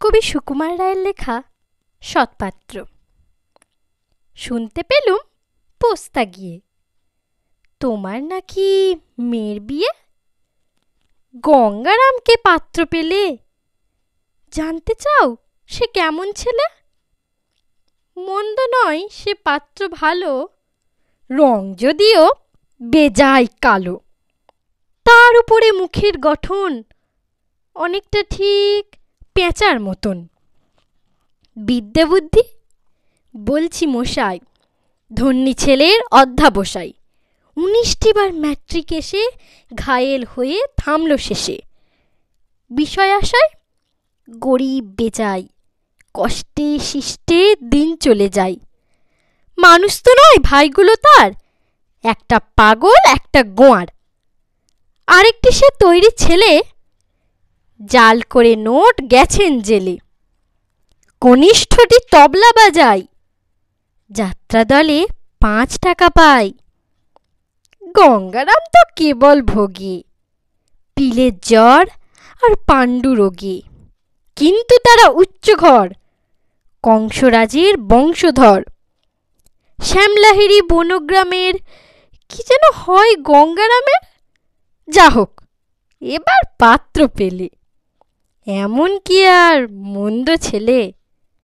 কবি সুকুমার রায়ের লেখা সৎপাত্র। শুনতে পেলুম পোস্তা গিয়ে তোমার নাকি মেয়ের বিয়ে। গঙ্গারামকে পাত্র পেলে, জানতে চাও সে কেমন ছেলে? মন্দ নয় সে পাত্র ভালো, রং যদিও বেজায় কালো। তার উপরে মুখের গঠন অনেকটা ঠিক পেঁচার মতন। বিদ্যে বুদ্ধি বলছি মশাই, ধন্যী ছেলের অধ্যাবসায়। 19টি বার ম্যাট্রিক এসে ঘায়েল হয়ে থামল শেষে। বিষয় আশায় গরিব বেজায়, কষ্টে শিষ্টে দিন চলে যায়। মানুষ তো নয় ভাইগুলো তার, একটা পাগল একটা গোয়ার। আরেকটি সে তৈরি ছেলে, জাল করে নোট গেছেন জেলে। কনিষ্ঠটি তবলা বাজায়, যাত্রা দলে 5 টাকা পায়। গঙ্গারাম তো কেবল ভোগে, পিলের জ্বর আর পাণ্ডু রোগে। কিন্তু তারা উচ্চ ঘর, কংসরাজের বংশধর। শ্যামলাহিরি বনগ্রামের কি যেন হয় গঙ্গারামের। যা হোক এবার পাত্র পেলে, এমন কি আর মন্দ ছেলে।